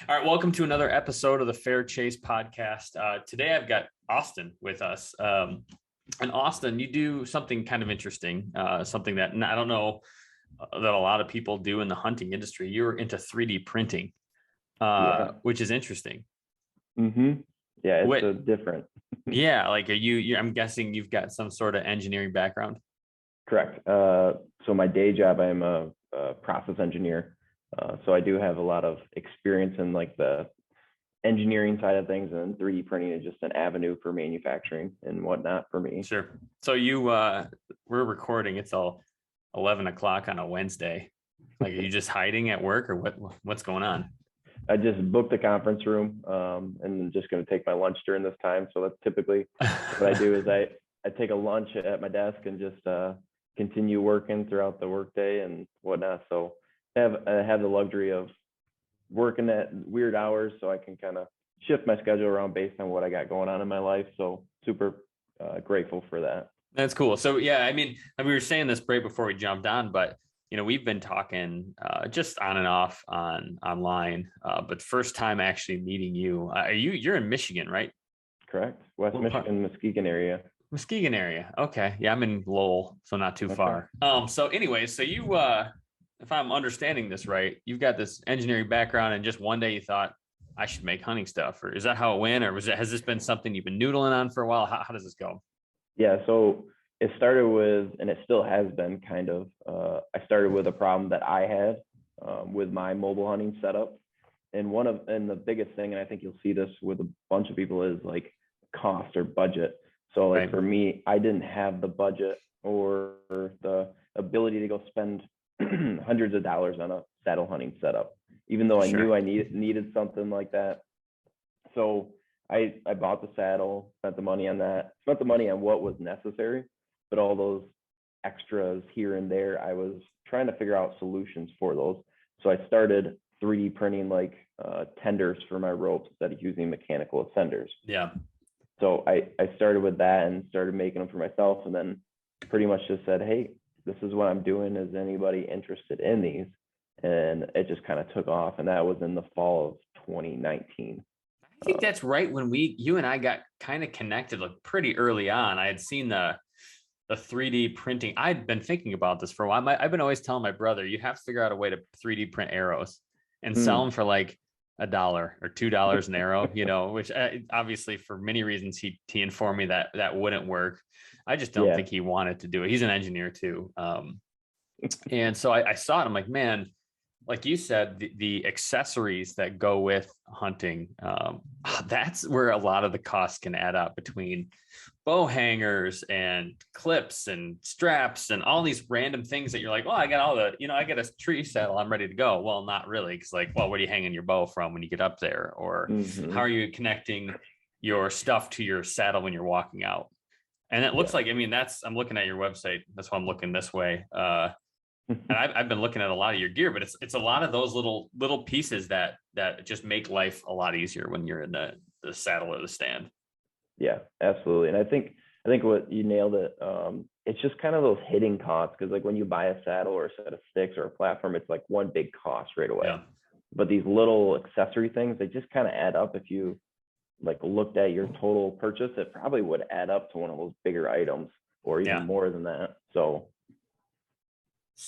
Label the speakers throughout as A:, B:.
A: All right, welcome to another episode of the Fair Chase podcast. Today I've got Austin with us. And Austin, you do something kind of interesting, something that I don't know that a lot of people do in the hunting industry. You're into 3D printing,
B: Yeah.
A: which is interesting.
B: Mm-hmm. Yeah, it's
A: What?
B: a different.
A: Yeah, like I'm guessing you've got some sort of engineering background.
B: Correct. So my day job, I'm a process engineer. So I do have a lot of experience in like the engineering side of things, and 3D printing is just an avenue for manufacturing and whatnot for me.
A: Sure. So we're recording. It's all 11 o'clock on a Wednesday. Like, are you just hiding at work, or what's going on?
B: I just booked a conference room, and I'm just going to take my lunch during this time. So that's typically what I do is I take a lunch at my desk and just continue working throughout the workday and whatnot. So I have the luxury of working at weird hours, so I can kind of shift my schedule around based on what I got going on in my life. So super grateful for that.
A: That's cool. So yeah, I mean, we were saying this right before we jumped on, but we've been talking just on and off online, but first time actually meeting you. You're in Michigan, right?
B: Correct. West Michigan, Muskegon area.
A: Muskegon area. Okay. Yeah, I'm in Lowell, so not too far. So anyway, so you if I'm understanding this right, you've got this engineering background, and just one day you thought, I should make hunting stuff, or is that how it went, or has this been something you've been noodling on for a while? How does this go?
B: Yeah, so it started with, and it still has been kind of, I started with a problem that I had with my mobile hunting setup. And the biggest thing, and I think you'll see this with a bunch of people, is like cost or budget. So like
A: Right.
B: for me, I didn't have the budget or the ability to go spend hundreds of dollars on a saddle hunting setup, even though I
A: Sure.
B: knew I needed something like that. So I bought the saddle, spent the money on that, spent the money on what was necessary, but all those extras here and there, I was trying to figure out solutions for those. So I started 3D printing like tenders for my ropes instead of using mechanical ascenders.
A: Yeah.
B: So I started with that and started making them for myself, and then pretty much just said, hey, this is what I'm doing. Is anybody interested in these? And it just kind of took off, and that was in the fall of 2019.
A: I think that's right when you and I got kind of connected, like pretty early on. I had seen the 3D printing. I'd been thinking about this for a while. I've been always telling my brother, you have to figure out a way to 3D print arrows and sell them for like $1 or $2 an arrow, which obviously for many reasons he informed me that wouldn't work. I just don't think he wanted to do it. He's an engineer too. And so I saw it. I'm like, man, like you said, the accessories that go with hunting, that's where a lot of the costs can add up, between bow hangers and clips and straps and all these random things that you're like, oh, I got I got a tree saddle, I'm ready to go. Well, not really. Because like, well, where are you hanging your bow from when you get up there? Or how are you connecting your stuff to your saddle when you're walking out? And it looks like, I'm looking at your website. That's why I'm looking this way. And I've been looking at a lot of your gear, but it's a lot of those little pieces that just make life a lot easier when you're in the saddle or the stand.
B: Yeah, absolutely. And I think what you nailed it. It's just kind of those hidden costs, because like when you buy a saddle or a set of sticks or a platform, it's like one big cost right away.
A: Yeah.
B: But these little accessory things, they just kind of add up. If you like looked at your total purchase, it probably would add up to one of those bigger items, or even more than that. So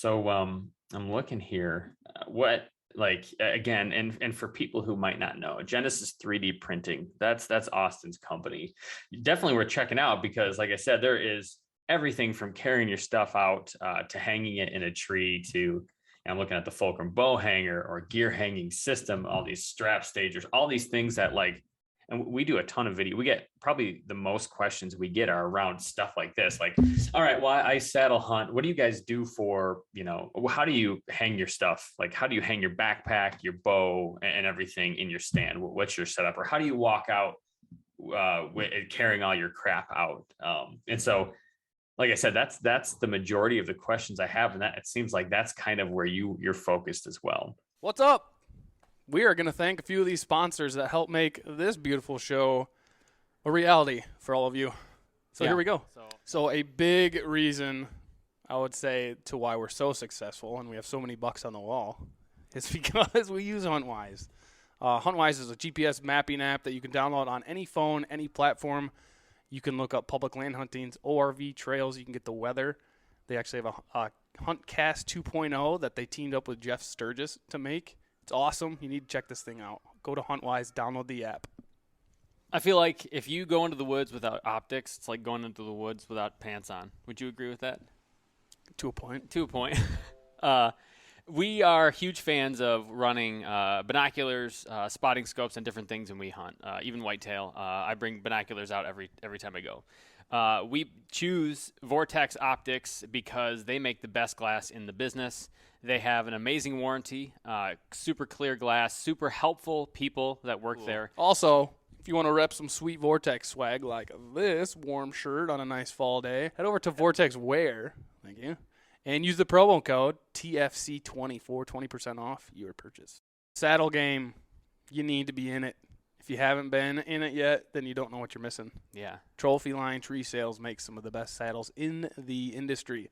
A: I'm looking here. What, like, again, and for people who might not know, Genesis 3D printing, that's Austin's company. Definitely worth checking out, because like I said, there is everything from carrying your stuff out to hanging it in a tree, to, I'm looking at the Fulcrum bow hanger or gear hanging system, all these strap stagers, all these things that, like, and we do a ton of video. We get probably the most questions we get are around stuff like this. Like, all right, well, I saddle hunt. What do you guys do for, how do you hang your stuff? Like, how do you hang your backpack, your bow, and everything in your stand? What's your setup? Or how do you walk out carrying all your crap out? And so, like I said, that's the majority of the questions I have. And that, it seems like that's kind of where you're focused as well.
C: What's up? We are going to thank a few of these sponsors that help make this beautiful show a reality for all of you. So Here we go. So a big reason, I would say, to why we're so successful and we have so many bucks on the wall is because we use HuntWise. HuntWise is a GPS mapping app that you can download on any phone, any platform. You can look up public land huntings, ORV trails. You can get the weather. They actually have a HuntCast 2.0 that they teamed up with Jeff Sturgis to make. It's awesome. You need to check this thing out. Go to HuntWise, download the app.
A: I feel like if you go into the woods without optics, it's like going into the woods without pants on. Would you agree with that?
C: To a point.
A: To a point. We are huge fans of running binoculars, spotting scopes, and different things when we hunt, even whitetail. I bring binoculars out every time I go. We choose Vortex Optics because they make the best glass in the business. They have an amazing warranty, super clear glass, super helpful people that work there.
C: Also, if you want to rep some sweet Vortex swag like this warm shirt on a nice fall day, head over to Vortex Wear. Thank you. And use the promo code TFC20 for 20% off your purchase. Saddle game, you need to be in it. If you haven't been in it yet, then you don't know what you're missing.
A: Yeah.
C: Trophy Line Tree Sales makes some of the best saddles in the industry.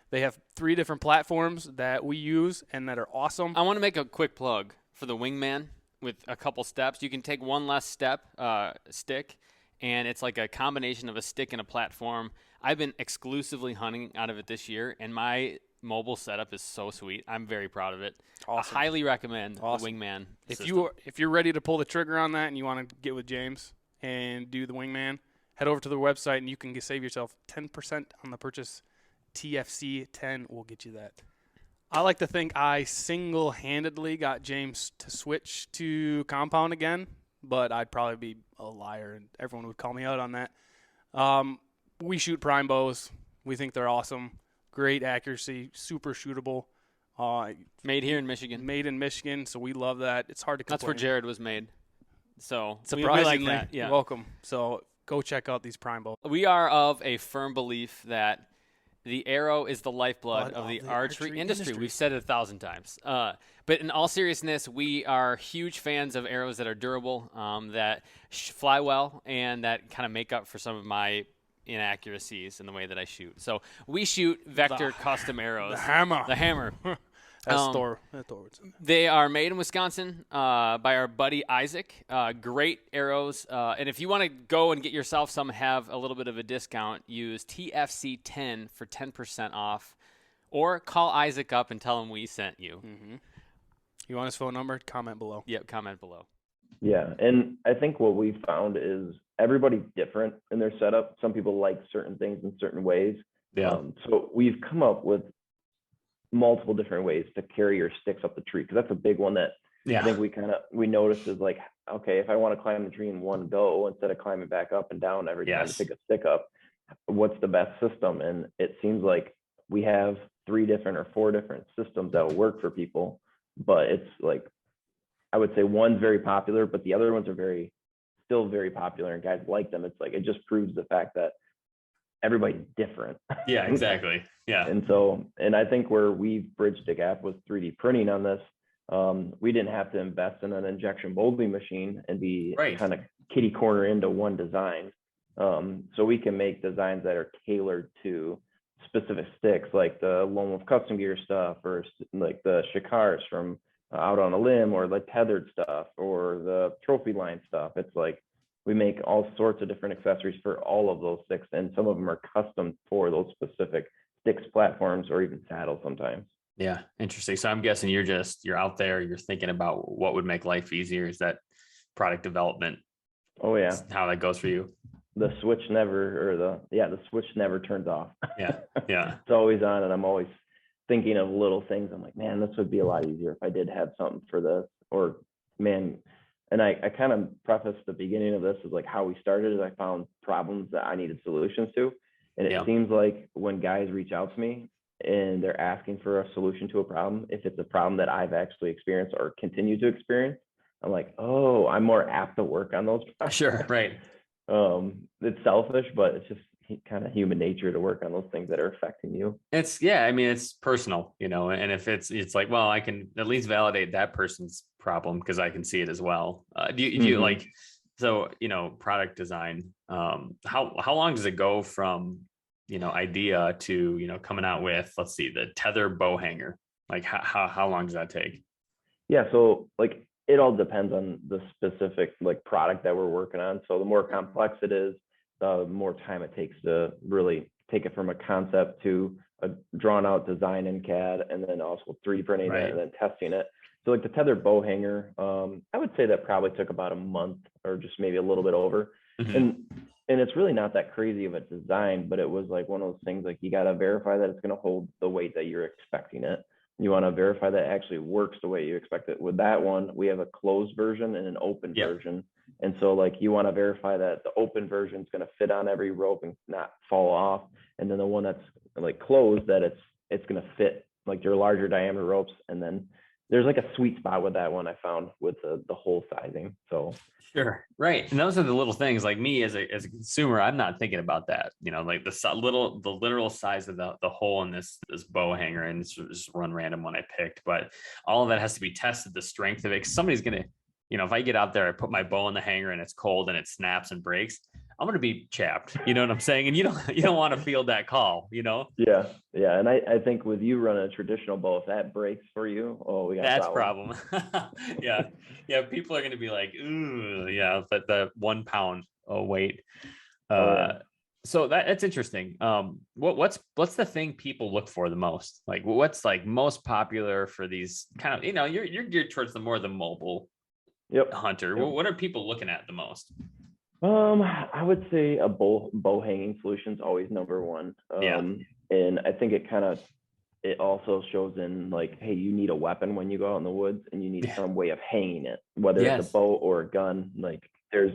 C: They have 3 different platforms that we use and that are awesome.
A: I want to make a quick plug for the Wingman with a couple steps. You can take one less step, stick, and it's like a combination of a stick and a platform. I've been exclusively hunting out of it this year, and my mobile setup is so sweet. I'm very proud of it.
C: Awesome.
A: I highly recommend the Wingman system.
C: If you're ready to pull the trigger on that and you want to get with James and do the Wingman, head over to their website and you can save yourself 10% on the purchase. TFC10 will get you that. I like to think I single-handedly got James to switch to compound again, but I'd probably be a liar and everyone would call me out on that. We shoot prime bows. We think they're awesome. Great accuracy, super shootable.
A: Made here in Michigan.
C: Made in Michigan, so we love that. It's hard to complain.
A: That's where Jared was made. So
C: surprisingly,
A: we like that. Yeah.
C: You're welcome. So go check out these prime bows.
A: We are of a firm belief that the arrow is the lifeblood of the archery industry. We've said it 1,000 times. But in all seriousness, we are huge fans of arrows that are durable, that fly well, and that kind of make up for some of my inaccuracies in the way that I shoot. So we shoot Vector custom arrows.
C: The hammer.
A: The hammer.
C: That's Thor.
A: They are made in Wisconsin by our buddy Isaac. Great arrows. And if you want to go and get yourself some, have a little bit of a discount, use TFC10 for 10% off. Or call Isaac up and tell him we sent you.
C: Mm-hmm. You want his phone number? Comment below.
A: Yep, comment below.
B: Yeah, and I think what we found is everybody's different in their setup. Some people like certain things in certain ways.
A: Yeah.
B: So we've come up with multiple different ways to carry your sticks up the tree, because that's a big one that I think we noticed is like, okay, if I want to climb the tree in one go instead of climbing back up and down every time to pick a stick up, what's the best system? And it seems like we have 3 different or 4 different systems that will work for people, but it's like, I would say one's very popular, but the other ones are still very popular and guys like them. It's like, it just proves the fact that everybody's different.
A: Yeah, exactly. Yeah.
B: And I think where we've bridged the gap with 3D printing on this, we didn't have to invest in an injection molding machine and be kind of kitty corner into one design. So we can make designs that are tailored to specific sticks, like the Lone Wolf Custom Gear stuff, or like the Shikars from Out on a Limb, or like tethered stuff, or the Trophy Line stuff. It's like we make all sorts of different accessories for all of those sticks, and some of them are custom for those specific sticks, platforms, or even saddles sometimes.
A: Yeah, interesting. So I'm guessing you're out there, you're thinking about what would make life easier. Is that product development?
B: Oh yeah,
A: how that goes for you.
B: The switch never turns off.
A: Yeah.
B: It's always on, and I'm always thinking of little things. I'm like, man, this would be a lot easier if I did have something for this, or man. And I kind of prefaced the beginning of this is like how we started is I found problems that I needed solutions to. And it seems like when guys reach out to me and they're asking for a solution to a problem, if it's a problem that I've actually experienced or continue to experience, I'm like, oh, I'm more apt to work on those problems.
A: Sure, right.
B: It's selfish, but it's just kind of human nature to work on those things that are affecting you.
A: It's personal, and if it's like, well, I can at least validate that person's problem because I can see it as well. Do you like, so, product design, how long does it go from, idea to, coming out with, let's see, the tether bow hanger? Like how long does that take?
B: Yeah. So like it all depends on the specific like product that we're working on. So the more complex it is, the more time it takes to really take it from a concept to a drawn out design in CAD, and then also 3D printing it and then testing it. So like the tethered bow hanger, I would say that probably took about a month or just maybe a little bit over. And it's really not that crazy of a design, but it was like one of those things like you got to verify that it's going to hold the weight that you're expecting it. You want to verify that it actually works the way you expect it. With that one, we have a closed version and an open version. And so like you want to verify that the open version is going to fit on every rope and not fall off. And then the one that's like closed, that it's going to fit like your larger diameter ropes. And then there's like a sweet spot with that one I found with the hole sizing. So
A: sure, right. And those are the little things. Like me as a consumer, I'm not thinking about that. You know, like the literal size of the hole in this bow hanger, and it's just one random one I picked. But all of that has to be tested. The strength of it. 'Cause somebody's gonna, you know, if I get out there, I put my bow in the hanger and it's cold and it snaps and breaks, I'm going to be chapped. You know what I'm saying? And you don't want to field that call, you know?
B: Yeah. And I think with you running a traditional bow, if that breaks for you, we got
A: that's
B: a
A: problem. Yeah. People are going to be like, ooh, yeah, but the 1 pound weight. So that's interesting. What's the thing people look for the most? Like what's like most popular for these kind of, you know, you're geared towards the mobile hunter. What are people looking at the most?
B: I would say a bow hanging solution is always number one. And I think it also shows in like, hey, you need a weapon when you go out in the woods, and you need some way of hanging it, whether it's a bow or a gun. Like there's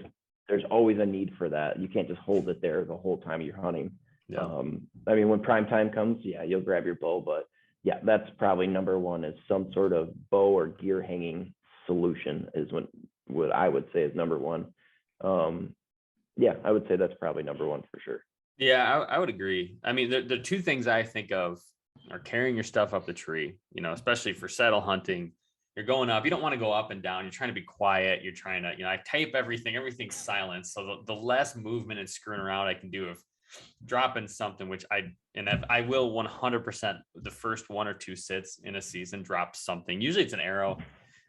B: always a need for that. You can't just hold it there the whole time you're hunting. I mean, when prime time comes, you'll grab your bow, but that's probably number one, is some sort of bow or gear hanging solution is what I would say is number one. I would say that's probably number one for sure.
A: Yeah, I would agree. I mean, the two things I think of are carrying your stuff up the tree, you know, especially for saddle hunting. You're going up, you don't want to go up and down. You're trying to be quiet. You're trying to, you know, I tape everything's silent. So the less movement and screwing around I can do of dropping something, which I will 100% the first 1 or 2 sits in a season, drop something. Usually it's an arrow.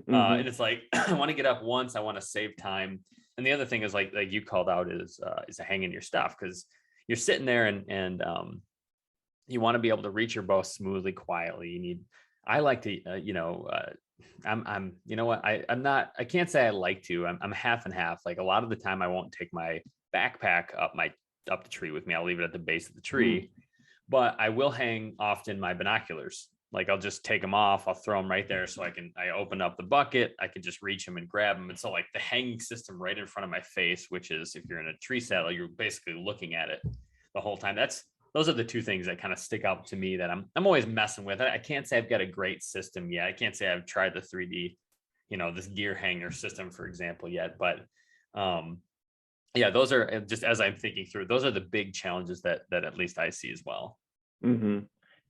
A: And it's like, I want to get up once, I want to save time. And the other thing is like you called out is hanging your stuff, because you're sitting there and you want to be able to reach your bow smoothly, quietly. I like to, I'm, you know what, I can't say I like to, I'm half and half. Like a lot of the time I won't take my backpack up the tree with me. I'll leave it at the base of the tree, but I will hang often my binoculars. Like I'll just take them off. I'll throw them right there. So I open up the bucket. I can just reach them and grab them. And so like the hanging system right in front of my face, which is, if you're in a tree saddle, you're basically looking at it the whole time. Those are the two things that kind of stick out to me that I'm always messing with. I can't say I've got a great system yet. I can't say I've tried the 3D, you know, this gear hanger system, for example, yet. But those are just, as I'm thinking through, those are the big challenges that at least I see as well.
B: Mm-hmm.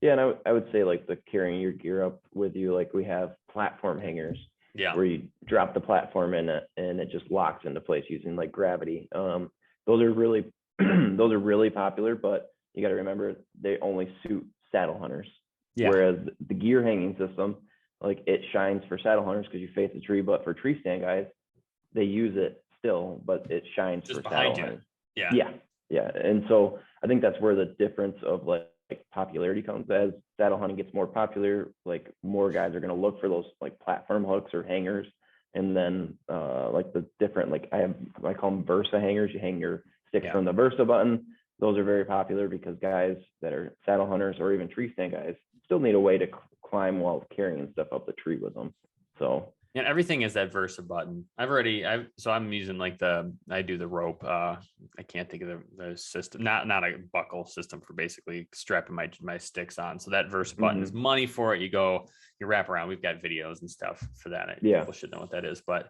B: Yeah, and I would say like the carrying your gear up with you, like we have platform hangers, where you drop the platform in it and it just locks into place using like gravity. Those are really popular, but you got to remember they only suit saddle hunters. Whereas the gear hanging system, like it shines for saddle hunters because you face the tree, but for tree stand guys, they use it still, but it shines just for saddle hunters. Yeah. And so I think that's where the difference of like popularity comes. As saddle hunting gets more popular, like more guys are going to look for those like platform hooks or hangers. And then like the different, like I call them Versa hangers. You hang your sticks from the Versa button. Those are very popular because guys that are saddle hunters or even tree stand guys still need a way to climb while carrying stuff up the tree with them. So
A: and everything is that Versa button. So I'm using like I do the rope. I can't think of the system, not a buckle system for basically strapping my sticks on. So that Versa button is money for it. You wrap around. We've got videos and stuff for that. People should know what that is, but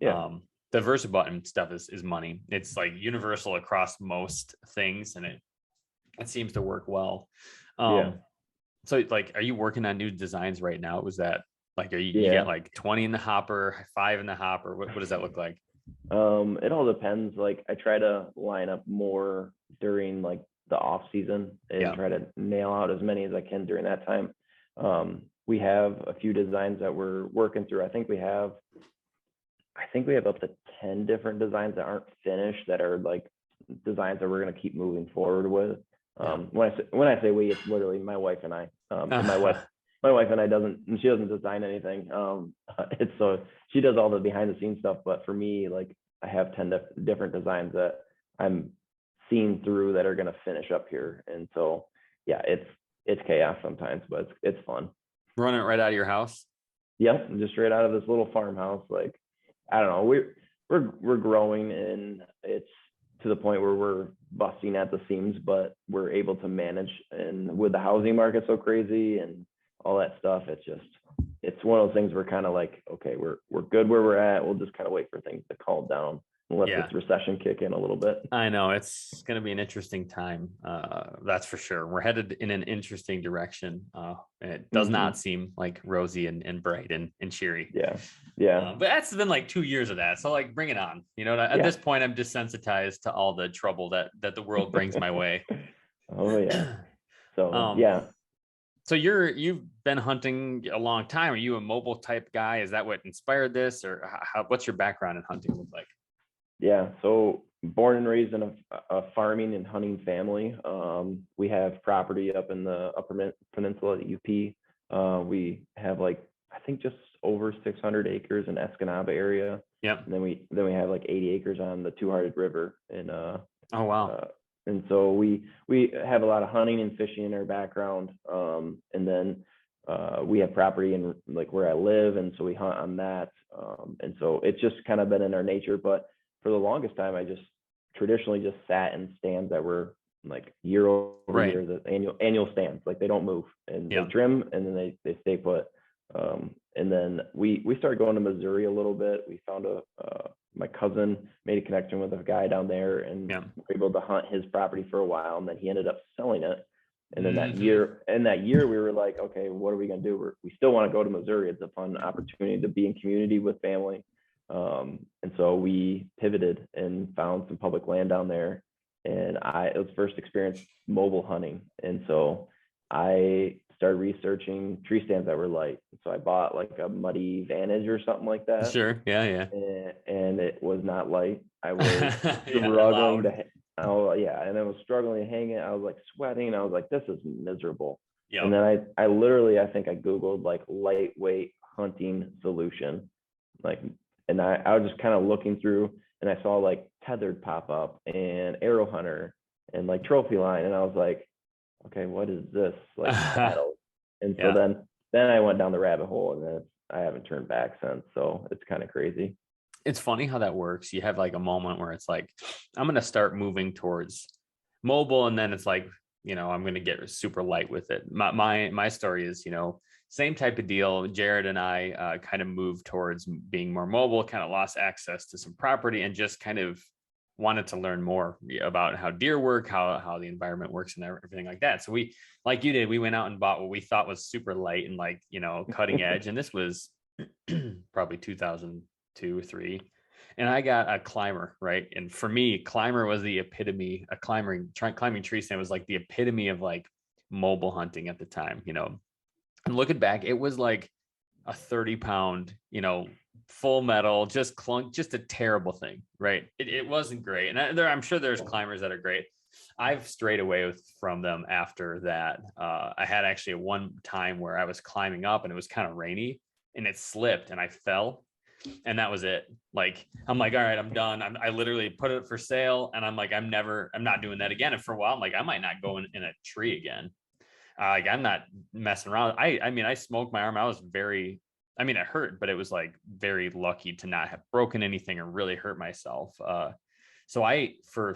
A: the Versa button stuff is money. It's like universal across most things, and it seems to work well. So like, are you working on new designs right now? Was that like, you got like 20 in the hopper, 5 in the hopper? What does that look like?
B: It all depends. Like I try to line up more during like the off season and try to nail out as many as I can during that time. We have a few designs that we're working through. I think we have I think we have up to 10 different designs that aren't finished that are like designs that we're going to keep moving forward with. When I say we, it's literally my wife and I. And my wife and I she doesn't design anything. It's so she does all the behind the scenes stuff. But for me, like I have 10 different designs that I'm seeing through that are going to finish up here. And so, yeah, it's chaos sometimes, but it's fun.
A: Running it right out of your house.
B: Yep, just straight out of this little farmhouse. Like, I don't know, we're growing, and it's to the point where we're busting at the seams, but we're able to manage. And with the housing market so crazy and all that stuff, it's one of those things we're kind of like, okay, we're good where we're at. We'll just kind of wait for things to calm down and let this recession kick in a little bit.
A: I know it's going to be an interesting time. That's for sure. We're headed in an interesting direction. It does not seem like rosy and bright and cheery.
B: Yeah.
A: But that's been like 2 years of that. So like, bring it on. You know, at this point, I'm desensitized to all the trouble that the world brings my way.
B: Oh yeah. So yeah.
A: So you've been hunting a long time. Are you a mobile type guy? Is that what inspired this, or what's your background in hunting look like?
B: Yeah, so born and raised in a farming and hunting family. We have property up in the Upper Peninsula at UP. We have like, I think just over 600 acres in Escanaba area.
A: Yep.
B: And then we have like 80 acres on the Two-Hearted River. And
A: oh wow.
B: And so we have a lot of hunting and fishing in our background. And then we have property in like where I live, and so we hunt on that. And so it's just kind of been in our nature. But for the longest time, I just traditionally just sat in stands that were like year over year, the annual stands, like they don't move, and they trim, and then they stay put. And then we started going to Missouri a little bit. We found my cousin made a connection with a guy down there, and were able to hunt his property for a while, and then he ended up selling it. And then that year we were like, okay, what are we gonna do? We still want to go to Missouri. It's a fun opportunity to be in community with family. And so we pivoted and found some public land down there, and it was first experience mobile hunting. And so I started researching tree stands that were light. So I bought like a Muddy Vantage or something like that.
A: Sure. Yeah.
B: And it was not light. I was struggling to, and I was struggling to hang it. I was like sweating. I was like, this is miserable. Yep. And then I literally, I think I Googled like lightweight hunting solution, and I was just kind of looking through, and I saw like Tethered pop up and Arrow Hunter and like Trophy Line, and I was like, okay, what is this like saddle? And so then I went down the rabbit hole, and then I haven't turned back since. So it's kind of crazy.
A: It's funny how that works. You have like a moment where it's like, I'm going to start moving towards mobile, and then it's like, you know, I'm going to get super light with it. My story is, you know, same type of deal. Jared and I kind of moved towards being more mobile, kind of lost access to some property, and just kind of wanted to learn more about how deer work, how the environment works, and everything like that. So we, like you did, we went out and bought what we thought was super light and like, you know, cutting edge. And this was probably 2002 or 3. And I got a climber, right? And for me, climber was the epitome. Climbing tree stand was like the epitome of like mobile hunting at the time, you know. And looking back, it was like a 30-pound, you know, full metal, just a terrible thing, right? It wasn't great. And I'm sure there's climbers that are great. I've strayed away from them after that. I had actually one time where I was climbing up and it was kind of rainy and it slipped and I fell. And that was it. Like, I'm like, all right, I'm done. I literally put it for sale, and I'm like, I'm not doing that again. And for a while, I'm like, I might not go in a tree again. Like, I'm not messing around. I mean, I smoked my arm. it hurt, but it was like very lucky to not have broken anything or really hurt myself. So I, for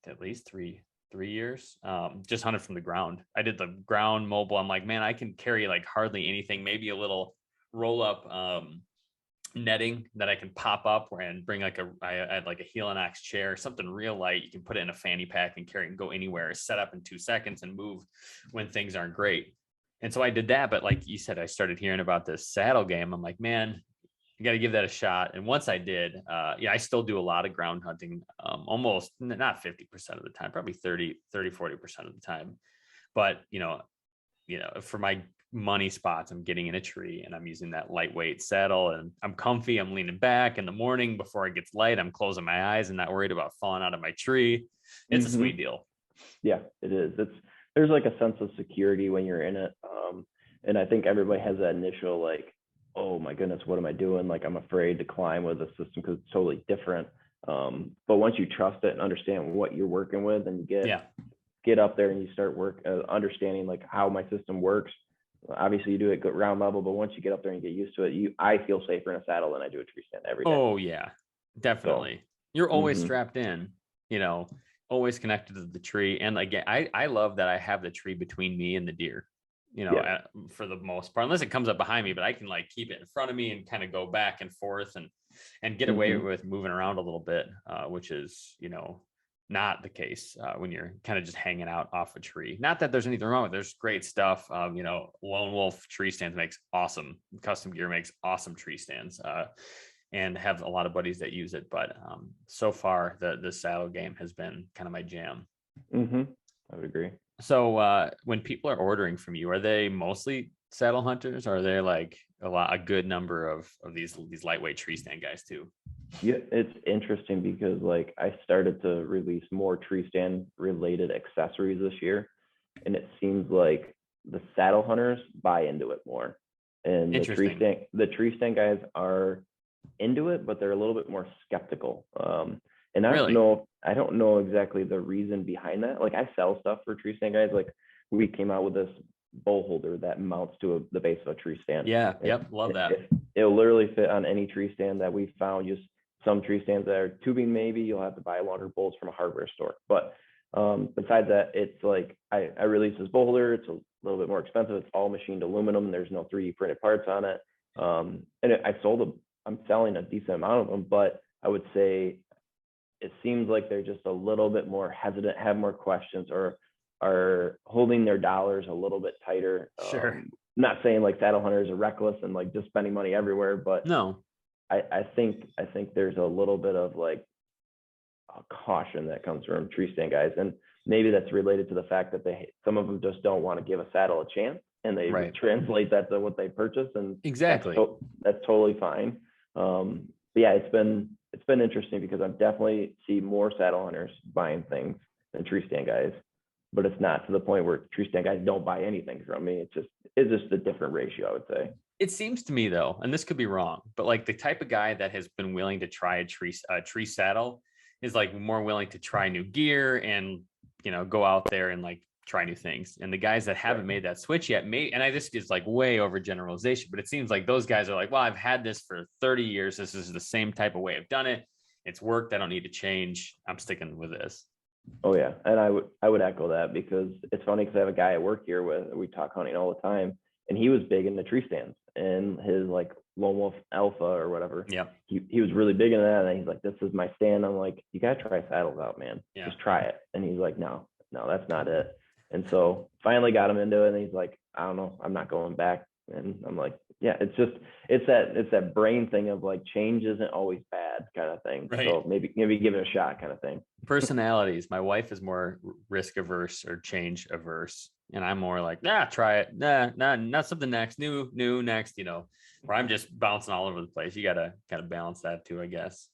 A: at least three years, just hunted from the ground. I did the ground mobile. I'm like, man, I can carry like hardly anything, maybe a little roll up, netting that I can pop up and bring like I had like a Helinox chair, something real light. You can put it in a fanny pack and carry it and go anywhere, set up in 2 seconds and move when things aren't great. And so I did that. But like you said, I started hearing about this saddle game. I'm like, man, you got to give that a shot. And once I did, I still do a lot of ground hunting, almost not 50% of the time, probably 40% of the time. But, you know, for my money spots, I'm getting in a tree and I'm using that lightweight saddle and I'm comfy. I'm leaning back in the morning before it gets light. I'm closing my eyes and not worried about falling out of my tree. It's a sweet deal.
B: Yeah, it is. There's like a sense of security when you're in it. And I think everybody has that initial like, oh my goodness, what am I doing? Like I'm afraid to climb with a system because it's totally different. But once you trust it and understand what you're working with and get up there and you start understanding like how my system works. Obviously you do it ground level, but once you get up there and get used to it, I feel safer in a saddle than I do a tree stand every day.
A: Oh yeah, definitely. So, you're always strapped in, always connected to the tree. And again, I love that I have the tree between me and the deer, for the most part, unless it comes up behind me, but I can like keep it in front of me and kind of go back and forth and get away with moving around a little bit, which is, not the case when you're kind of just hanging out off a tree. Not that there's anything wrong with it. There's great stuff. Lone Wolf tree stands makes awesome, custom gear makes awesome tree stands, and have a lot of buddies that use it. But so far the saddle game has been kind of my jam.
B: I would agree.
A: So when people are ordering from you, are they mostly saddle hunters, or are there like a good number of these lightweight tree stand guys too?
B: Yeah, it's interesting because like I started to release more tree stand related accessories this year, and it seems like the saddle hunters buy into it more, and the tree stand guys are into it, but they're a little bit more skeptical. And I don't know exactly the reason behind that. Like I sell stuff for tree stand guys. Like we came out with this bowl holder that mounts to the base of a tree stand.
A: Yeah. Yep. Love that.
B: It'll literally fit on any tree stand that we found. Just some tree stands that are tubing, maybe you'll have to buy longer bolts from a hardware store. But besides that, it's like I released this bowl holder. It's a little bit more expensive. It's all machined aluminum. There's no 3D printed parts on it. I'm selling a decent amount of them, but I would say it seems like they're just a little bit more hesitant, have more questions, or are holding their dollars a little bit tighter.
A: Sure.
B: Not saying like saddle hunters are reckless and like just spending money everywhere, but
A: no,
B: I think there's a little bit of like a caution that comes from tree stand guys, and maybe that's related to the fact that some of them just don't want to give a saddle a chance, and they translate that to what they purchase, and
A: exactly
B: that's totally fine. But yeah, it's been interesting because I definitely see more saddle hunters buying things than tree stand guys, but it's not to the point where tree stand guys don't buy anything from me. It's just a different ratio, I would say.
A: It seems to me though, and this could be wrong, but like the type of guy that has been willing to try a tree saddle is like more willing to try new gear and, go out there and like try new things. And the guys that haven't made that switch yet and this is like way over generalization, but it seems like those guys are like, well, I've had this for 30 years. This is the same type of way I've done it. It's worked. I don't need to change. I'm sticking with this.
B: Oh yeah. And I would echo that, because it's funny because I have a guy I work here with, we talk hunting all the time, and he was big into tree stands, and his like Lone Wolf Alpha or whatever.
A: Yeah.
B: He was really big into that. And he's like, this is my stand. I'm like, you got to try saddles out, man.
A: Yeah.
B: Just try it. And he's like, no, that's not it. And so finally got him into it, and he's like, I don't know, I'm not going back. And I'm like, yeah, it's that brain thing of like, change isn't always bad kind of thing.
A: Right.
B: So maybe give it a shot kind of thing.
A: Personalities. My wife is more risk averse or change averse, and I'm more like, try it. Not something next, new next, where I'm just bouncing all over the place. You got to kind of balance that too, I guess.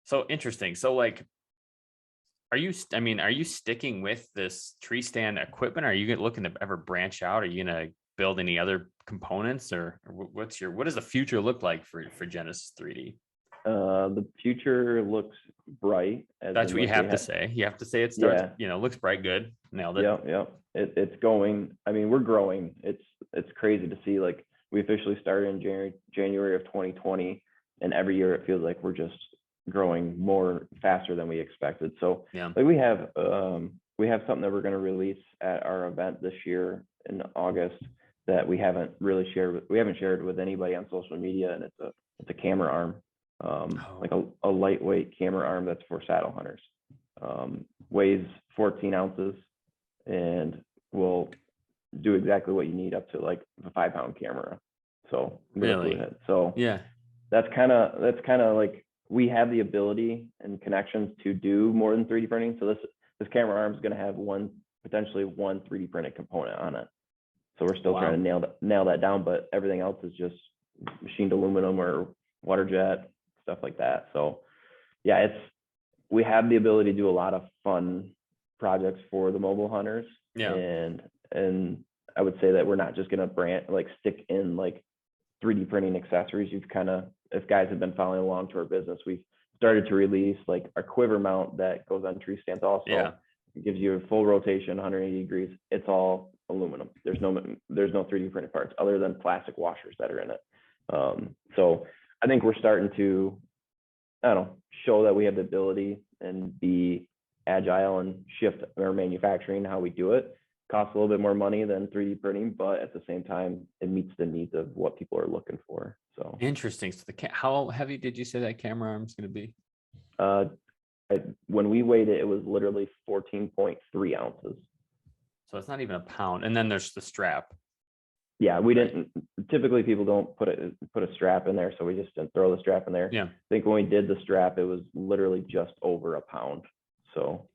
A: So interesting. So like, are you sticking with this tree stand equipment? Are you looking to ever branch out? Are you going to build any other components, or what does the future look like for Genesis 3D?
B: The future looks bright.
A: That's what you have to say. You have to say it starts, looks bright, good. Nailed it.
B: Yeah. It's going. I mean, we're growing. It's crazy to see. Like, we officially started in January of 2020, and every year it feels like we're just growing more faster than we expected. So like we have something that we're going to release at our event this year in August that we haven't really shared with anybody on social media, and it's a camera arm, like a lightweight camera arm that's for saddle hunters. Weighs 14 ounces and will do exactly what you need up to like a 5-pound camera. So
A: really,
B: that's kind of like, we have the ability and connections to do more than 3D printing. So this camera arm is going to have potentially one 3D printed component on it. So we're still trying to nail that down, but everything else is just machined aluminum or water jet, stuff like that. So yeah, we have the ability to do a lot of fun projects for the mobile hunters.
A: Yeah.
B: And I would say that we're not just going to stick in like 3D printing accessories. If guys have been following along to our business, we've started to release like our quiver mount that goes on tree stands also.
A: Yeah.
B: It gives you a full rotation, 180 degrees. It's all aluminum. There's no 3D printed parts other than plastic washers that are in it. So I think we're starting to, show that we have the ability and be agile and shift our manufacturing, how we do it. Costs a little bit more money than 3D printing, but at the same time, it meets the needs of what people are looking for. So
A: interesting. So how heavy did you say that camera arm is going to be?
B: When we weighed it, it was literally 14.3 ounces.
A: So it's not even a pound. And then there's the strap.
B: Yeah, we didn't. Typically, people don't put a strap in there, so we just didn't throw the strap in there.
A: Yeah.
B: I think when we did the strap, it was literally just over a pound. So.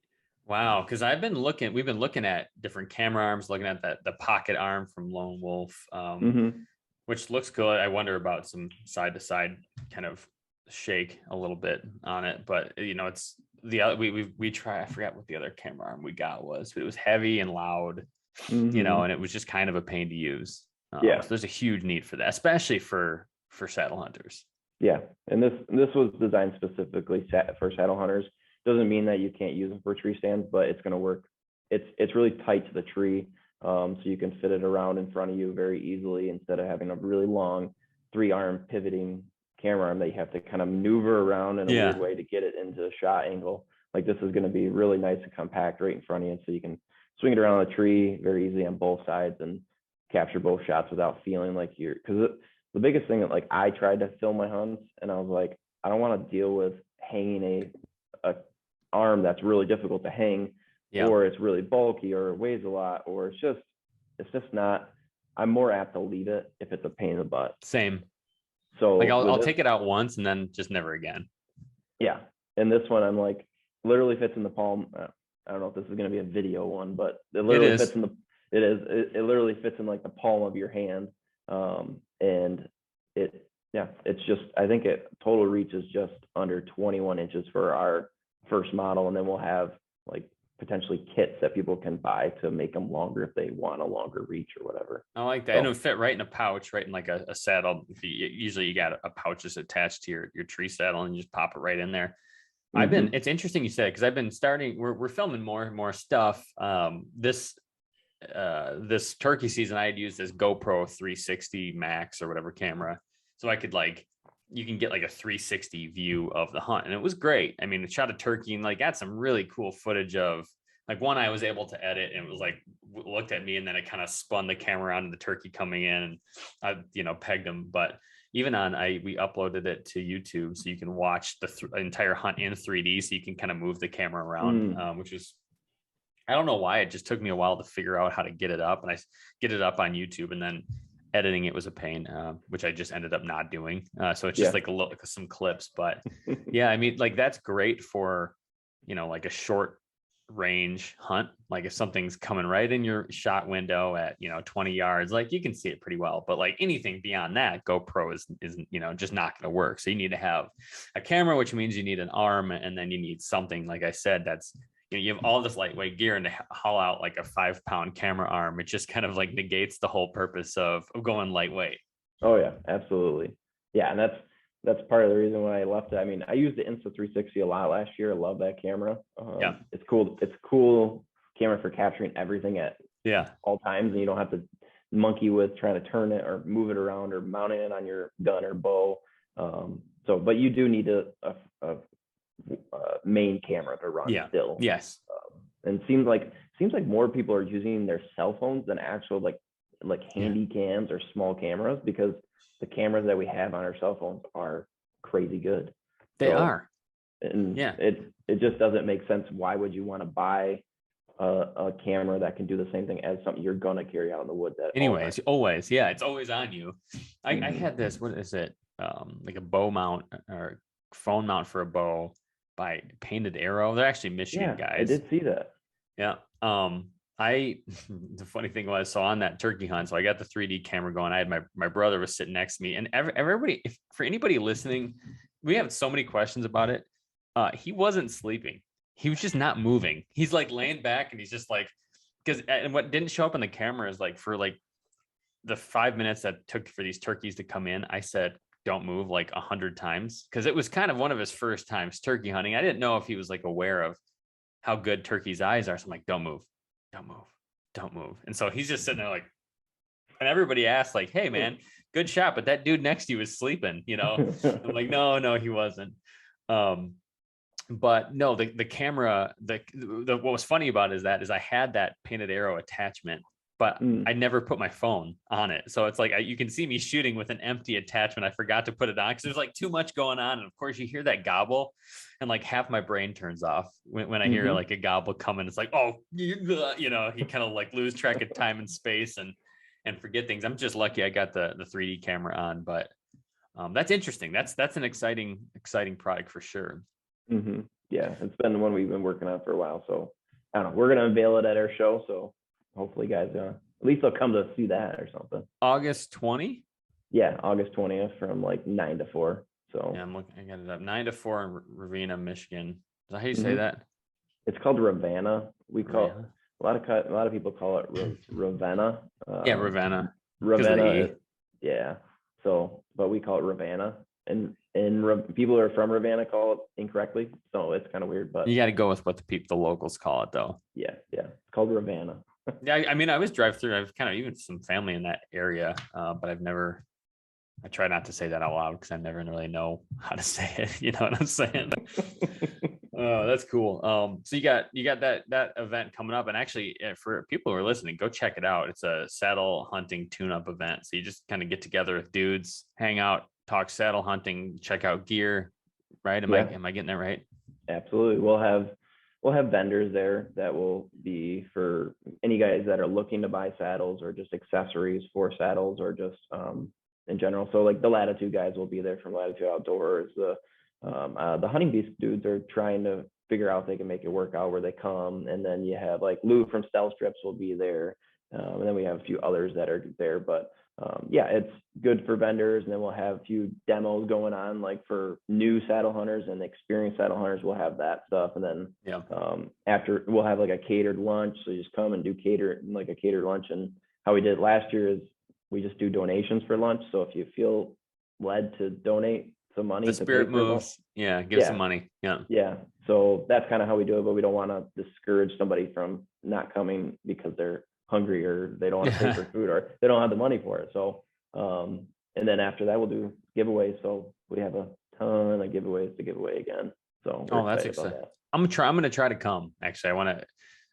A: Wow, because we've been looking at different camera arms, looking at the pocket arm from Lone Wolf, which looks good. I wonder about some side to side kind of shake a little bit on it, but it's the other. We try. I forgot what the other camera arm we got was, but it was heavy and loud, and it was just kind of a pain to use. So there's a huge need for that, especially for saddle hunters.
B: Yeah, and this was designed specifically for saddle hunters. Doesn't mean that you can't use them for tree stands, but it's going to work. It's really tight to the tree, so you can fit it around in front of you very easily instead of having a really long 3-arm pivoting camera arm that you have to kind of maneuver around in a weird way to get it into a shot angle. Like this is going to be really nice and compact right in front of you, so you can swing it around the tree very easily on both sides and capture both shots without feeling like because the biggest thing that like I tried to film my hunts and I was like, I don't want to deal with hanging a arm that's really difficult to hang, or it's really bulky, or it weighs a lot, or it's just not. I'm more apt to leave it if it's a pain in the butt.
A: Same.
B: So
A: like I'll take it out once and then just never again.
B: Yeah, and this one I'm like literally fits in the palm. I don't know if this is going to be a video one, but it literally fits in the. It is. It literally fits in like the palm of your hand, and it's just. I think total reach is just under 21 inches for our first model, and then we'll have like potentially kits that people can buy to make them longer if they want a longer reach or whatever.
A: I like that. And it'll fit right in a pouch, right in like a saddle. Usually you got a pouch that's attached to your tree saddle and you just pop it right in there. It's interesting you said, because I've been we're filming more and more stuff. This turkey season I had used this GoPro 360 Max or whatever camera. So I could you can get like a 360 view of the hunt, and it was great. I mean, it shot a turkey and got some really cool footage of one I was able to edit, and it was looked at me, and then it kind of spun the camera around the turkey coming in, and I pegged him. But even we uploaded it to YouTube, so you can watch the entire hunt in 3D, so you can kind of move the camera around, which is, I don't know why, it just took me a while to figure out how to get it up, and I get it up on YouTube, and then editing it was a pain, which I just ended up not doing. So it's just some clips, but yeah, I mean, that's great for, a short range hunt. Like if something's coming right in your shot window at, 20 yards, you can see it pretty well, but anything beyond that, GoPro is, just not going to work. So you need to have a camera, which means you need an arm, and then you need something, like I said, that's, you have all this lightweight gear, and to haul out a 5-pound camera arm, it just kind of negates the whole purpose of going lightweight. Oh
B: yeah, absolutely. Yeah. And that's part of the reason why I left it. I mean, I used the Insta360 a lot last year. I love that camera. It's cool. It's a cool camera for capturing everything at all times. And you don't have to monkey with trying to turn it or move it around or mount it on your gun or bow. But you do need a main camera to run still.
A: Yes.
B: And it seems like more people are using their cell phones than actual handy cams or small cameras, because the cameras that we have on our cell phones are crazy good.
A: They are.
B: And it just doesn't make sense. Why would you want to buy a camera that can do the same thing as something you're gonna carry out in the woods?
A: Anyways, always, it's always on you. I had this. What is it? Like a bow mount or phone mount for a bow by Painted Arrow. They're actually Michigan guys.
B: I did see that.
A: Yeah. the funny thing was, so on that turkey hunt, so I got the 3D camera going. I had my brother was sitting next to me, and everybody, for anybody listening, we have so many questions about it. He wasn't sleeping. He was just not moving. He's like laying back and he's just like, because, and what didn't show up on the camera is like, for like the 5 minutes that took for these turkeys to come in, I said, don't move like 100 times. Cause it was kind of one of his first times turkey hunting. I didn't know if he was like aware of how good turkey's eyes are. So I'm like, don't move, don't move, don't move. And so he's just sitting there like, and everybody asked like, hey man, good shot. But that dude next to you was sleeping, you know? I'm like, no, he wasn't. But no, the camera, the what was funny about it is I had that painted arrow attachment, but I never put my phone on it. So it's like you can see me shooting with an empty attachment. I forgot to put it on because there's like too much going on. And of course you hear that gobble and like half my brain turns off when I hear like a gobble coming. It's like, oh, you know, you kind of like lose track of time and space and forget things. I'm just lucky I got the 3D camera on, but that's interesting. That's an exciting product for sure.
B: Yeah, it's been one we've been working on for a while. So I don't know. We're gonna unveil it at our show. So hopefully, guys, at least they'll come to see that or something.
A: August 20.
B: Yeah, August 20th from like 9 to 4. So
A: yeah, I'm looking. I got it up. 9 to 4 in Ravenna, Michigan. Is that how you say that?
B: It's called Ravenna. We call it, a lot of people call it Ravenna.
A: Yeah, Ravenna.
B: Ravenna. Yeah. So, but we call it Ravenna, and people who are from Ravenna call it incorrectly. So it's kind of weird, but
A: you got to go with what the locals call it, though.
B: Yeah, it's called Ravenna.
A: Yeah, I mean, I was drive through. I've kind of even some family in that area, but I try not to say that out loud because I never really know how to say it. You know what I'm saying? Oh, that's cool. So you got that event coming up, and actually, for people who are listening, go check it out. It's a saddle hunting tune-up event. So you just kind of get together with dudes, hang out, talk saddle hunting, check out gear. Right? Am I getting that right?
B: Absolutely. We'll have vendors there that will be for any guys that are looking to buy saddles or just accessories for saddles or just in general. So like the Latitude guys will be there from Latitude Outdoors. The Hunting Beast dudes are trying to figure out if they can make it work out where they come. And then you have like Lou from Stealth Strips will be there. And then we have a few others that are there, but it's good for vendors. And then we'll have a few demos going on, like for new saddle hunters and experienced saddle hunters, we'll have that stuff. And then after we'll have like a catered lunch. So you just come and do a catered lunch. And how we did it last year is we just do donations for lunch. So if you feel led to donate some money,
A: the spirit moves. Give some money.
B: Yeah. So that's kind of how we do it, but we don't want to discourage somebody from not coming because they're hungry or they don't want to pay for food or they don't have the money for it. So and then after that we'll do giveaways. So we have a ton of giveaways to give away again. So
A: that's exciting. I'm gonna try to come. Actually,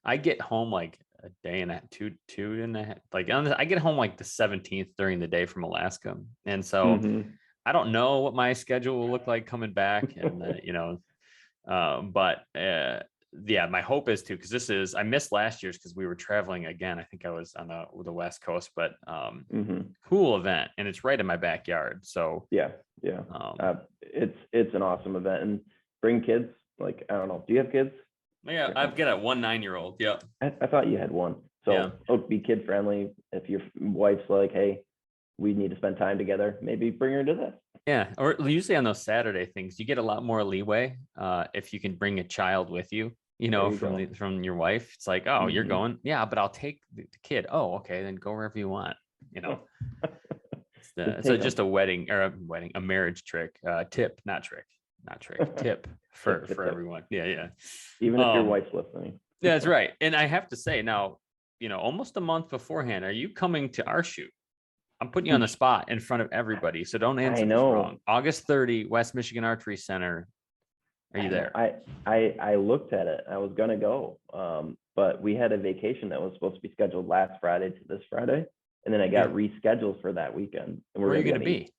A: I get home like a day and a two and a half. Like I get home like the 17th during the day from Alaska, and so I don't know what my schedule will look like coming back, and my hope is to, because I missed last year's because we were traveling again. I think I was on the West Coast, but cool event, and it's right in my backyard. So
B: it's an awesome event, and bring kids. Like I don't know, do you have kids?
A: Yeah, I've got a 9-year-old. Yeah,
B: I thought you had one. So be kid friendly. If your wife's like, hey, we need to spend time together, maybe bring her to this.
A: Yeah, or usually on those Saturday things, you get a lot more leeway if you can bring a child with you. From your wife, it's like, oh, you're going, yeah, but I'll take the kid. Oh, okay, then go wherever you want. It's just a marriage trick. Tip, not trick. Tip for everyone. Yeah.
B: Even if your wife's listening.
A: Yeah, that's right. And I have to say now, almost a month beforehand, are you coming to our shoot? I'm putting you on the spot in front of everybody, so don't answer this wrong. August 30, West Michigan Archery Center. Are you there?
B: I looked at it. I was gonna go, but we had a vacation that was supposed to be scheduled last Friday to this Friday, and then I got rescheduled for that weekend. And
A: where are you gonna be?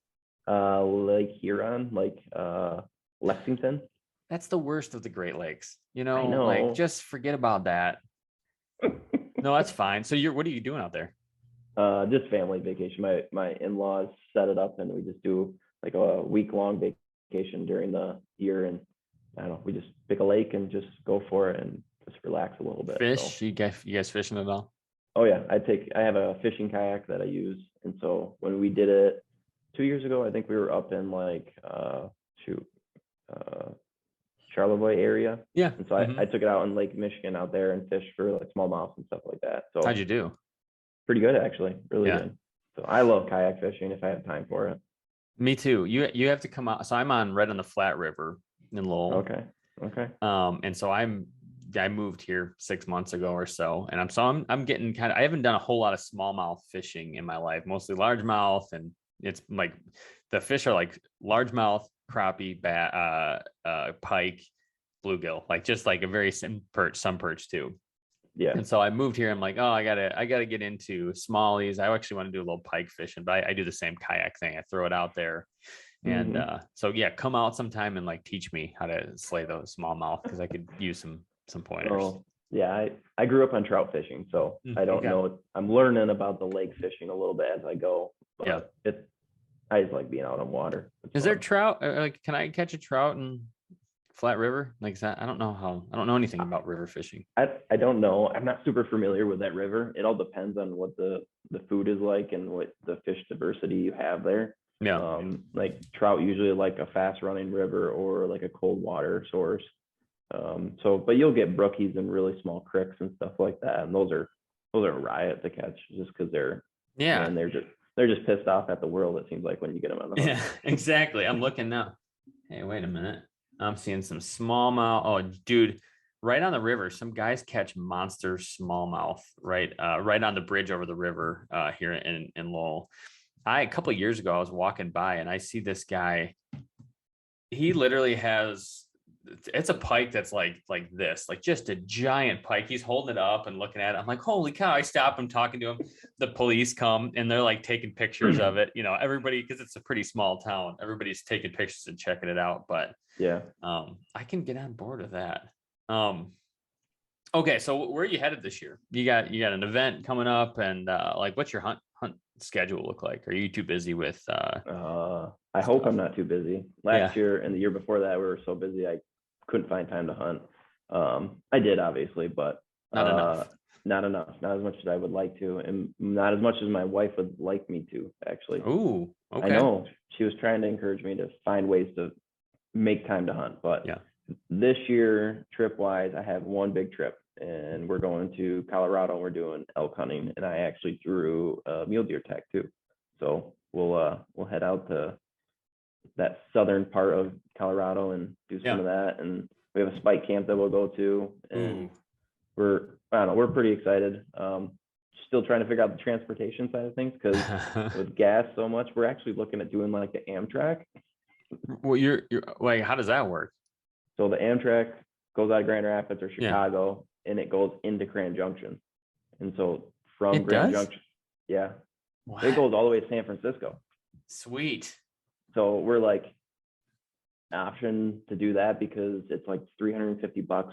B: Lake Huron, Lexington.
A: That's the worst of the Great Lakes.
B: I know.
A: Like just forget about that. No, that's fine. So what are you doing out there?
B: Just family vacation. My in-laws set it up, and we just do like a week-long vacation during the year, and I don't know, we just pick a lake and just go for it, and just relax a little bit.
A: Fish?
B: So.
A: You guys fishing at all?
B: Oh yeah, I have a fishing kayak that I use, and so when we did it 2 years ago, I think we were up in like Charlevoix area.
A: Yeah.
B: And so I took it out in Lake Michigan out there and fished for like smallmouth and stuff like that. So
A: How'd you do?
B: pretty good actually, really good. So I love kayak fishing if I have time for it.
A: Me too. You have to come out. So I'm right on the Flat River in Lowell.
B: Okay.
A: And so I moved here 6 months ago or so, and I'm getting I haven't done a whole lot of smallmouth fishing in my life, mostly largemouth, and it's like the fish are like largemouth, crappie, pike, bluegill, like just like a very some perch too.
B: Yeah.
A: And so I moved here. I'm like, oh, I gotta get into smallies. I actually want to do a little pike fishing, but I do the same kayak thing. I throw it out there. And so yeah, come out sometime and like teach me how to slay those smallmouth, because I could use some pointers.
B: Oh, yeah, I grew up on trout fishing, so I don't know. I'm learning about the lake fishing a little bit as I go. But I just like being out on water.
A: Is there trout? Like, can I catch a trout in Flat River? Like that? I don't know anything about river fishing.
B: I don't know. I'm not super familiar with that river. It all depends on what the food is like and what the fish diversity you have there.
A: Yeah.
B: Like trout usually like a fast running river or like a cold water source. But you'll get brookies and really small creeks and stuff like that, and those are a riot to catch just because they're just pissed off at the world. It seems like when you get them on the hook.
A: Yeah, exactly. I'm looking now. Hey, wait a minute. I'm seeing some smallmouth. Oh, dude, right on the river, some guys catch monster smallmouth right on the bridge over the river here in Lowell. A couple of years ago, I was walking by and I see this guy. He literally has, it's a pike that's like this, like just a giant pike. He's holding it up and looking at it. I'm like, holy cow. I stop him, talking to him. The police come and they're like taking pictures of it. You know, everybody, because it's a pretty small town, everybody's taking pictures and checking it out. But
B: yeah,
A: I can get on board with that. Okay, so where are you headed this year? You got an event coming up, and like, what's your hunt schedule look like? Are you too busy with
B: I hope I'm not too busy. Last year and the year before that, we were so busy I couldn't find time to hunt. I did, obviously, but not enough, not as much as I would like to, and not as much as my wife would like me to, actually.
A: Ooh, okay.
B: I know she was trying to encourage me to find ways to make time to hunt, but this year, trip wise, I have one big trip, and we're going to Colorado. We're doing elk hunting, and I actually threw a mule deer tag too. So we'll head out to that southern part of Colorado and do some of that. And we have a spike camp that we'll go to, and we're pretty excited. Still trying to figure out the transportation side of things, because with gas so much, we're actually looking at doing like the Amtrak.
A: Well, you're like, how does that work?
B: So the Amtrak goes out of Grand Rapids or Chicago, and it goes into Grand Junction. And so from Grand Junction, it goes all the way to San Francisco.
A: Sweet.
B: So we're like option to do that because it's like $350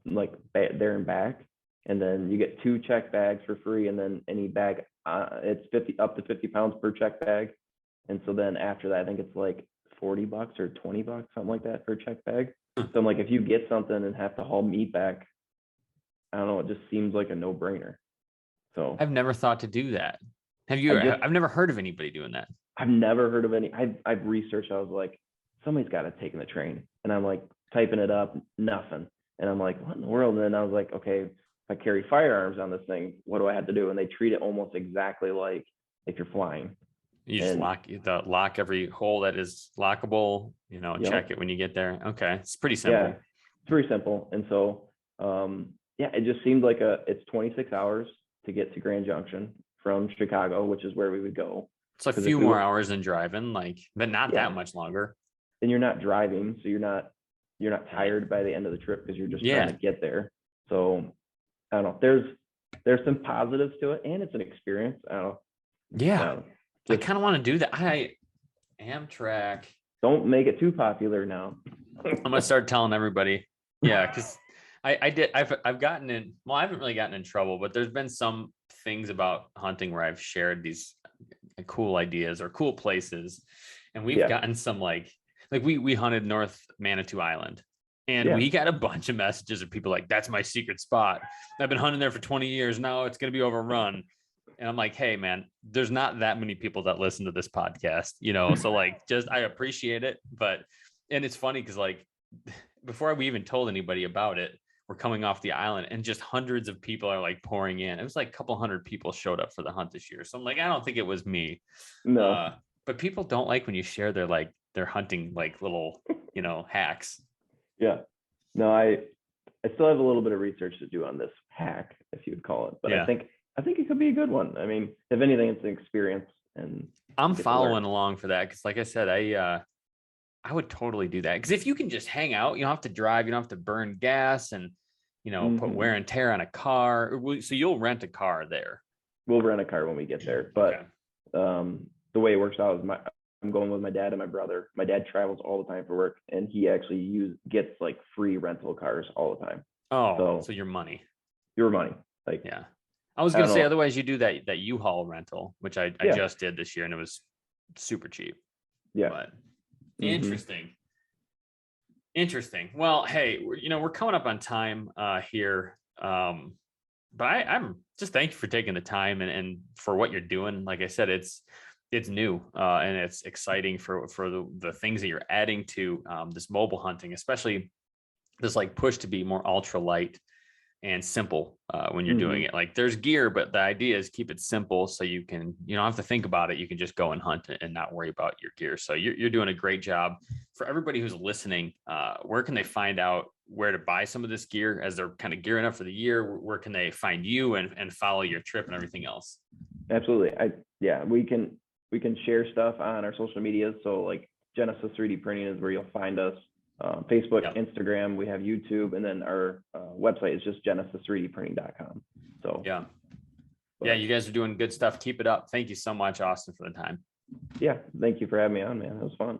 B: like there and back. And then you get 2 check bags for free, and then any bag, it's up to 50 pounds per check bag. And so then after that, I think it's like $40 or $20, something like that, for a check bag. So I'm like, if you get something and have to haul meat back, I don't know, it just seems like a no-brainer. So
A: I've never thought to do that. Have you? I've never heard of anybody doing that.
B: I've never heard of any. I've researched. I was like, somebody's got to take the train, and I'm like typing it up, nothing. And I'm like, what in the world? And then I was like, okay, if I carry firearms on this thing, what do I have to do? And they treat it almost exactly like if you're flying.
A: You just lock every hole that is lockable, check it when you get there. Okay. It's pretty simple.
B: Yeah, it's very simple. And so, it just seemed like it's 26 hours to get to Grand Junction from Chicago, which is where we would go.
A: It's a few more hours than driving, but not that much longer.
B: And you're not driving, so you're not tired by the end of the trip because you're just trying to get there. So I don't know. There's some positives to it, and it's an experience. I don't know.
A: Yeah. I kind of want to do that. Amtrak.
B: Don't make it too popular now.
A: I'm gonna start telling everybody. Yeah, because I've gotten in. Well, I haven't really gotten in trouble, but there's been some things about hunting where I've shared these cool ideas or cool places, and we've gotten some like we hunted North Manitou Island, And we got a bunch of messages of people like, that's my secret spot. I've been hunting there for 20 years. Now it's going to be overrun. And I'm like, hey, man, there's not that many people that listen to this podcast, So like, I appreciate it. And it's funny because like, before we even told anybody about it, we're coming off the island and just hundreds of people are like pouring in. It was like a couple hundred people showed up for the hunt this year. So I'm like, I don't think it was me.
B: No.
A: But people don't like when you share their hunting, like little, hacks.
B: Yeah. No, I still have a little bit of research to do on this hack, if you would call it. But I think it could be a good one. I mean, if anything, it's an experience, and
A: I'm following along for that because, like I said, I would totally do that because if you can just hang out, you don't have to drive, you don't have to burn gas, and put wear and tear on a car. So you'll rent a car there.
B: We'll rent a car when we get there, but the way it works out is I'm going with my dad and my brother. My dad travels all the time for work, and he actually gets like free rental cars all the time.
A: Oh, so your money.
B: Your money. Like,
A: yeah. I was going to say, otherwise you do that U-Haul rental, which I just did this year, and it was super cheap.
B: Yeah.
A: But interesting. Well, hey, we're coming up on time here. But I'm just thank you for taking the time and for what you're doing. Like I said, it's new and it's exciting for the things that you're adding to this mobile hunting, especially this like push to be more ultra light and simple when you're doing it. Like there's gear, but the idea is keep it simple so you don't have to think about it. You can just go and hunt and not worry about your gear. So you're doing a great job. For everybody who's listening, where can they find out where to buy some of this gear as they're kind of gearing up for the year? Where can they find you and follow your trip and everything else?
B: Absolutely. We can share stuff on our social media. So like Genesis 3D Printing is where you'll find us. Facebook, Instagram, we have YouTube, and then our website is just genesis3dprinting.com. So
A: you guys are doing good stuff. Keep it up. Thank you so much, Austin, for the time.
B: Yeah, thank you for having me on, man. It was fun.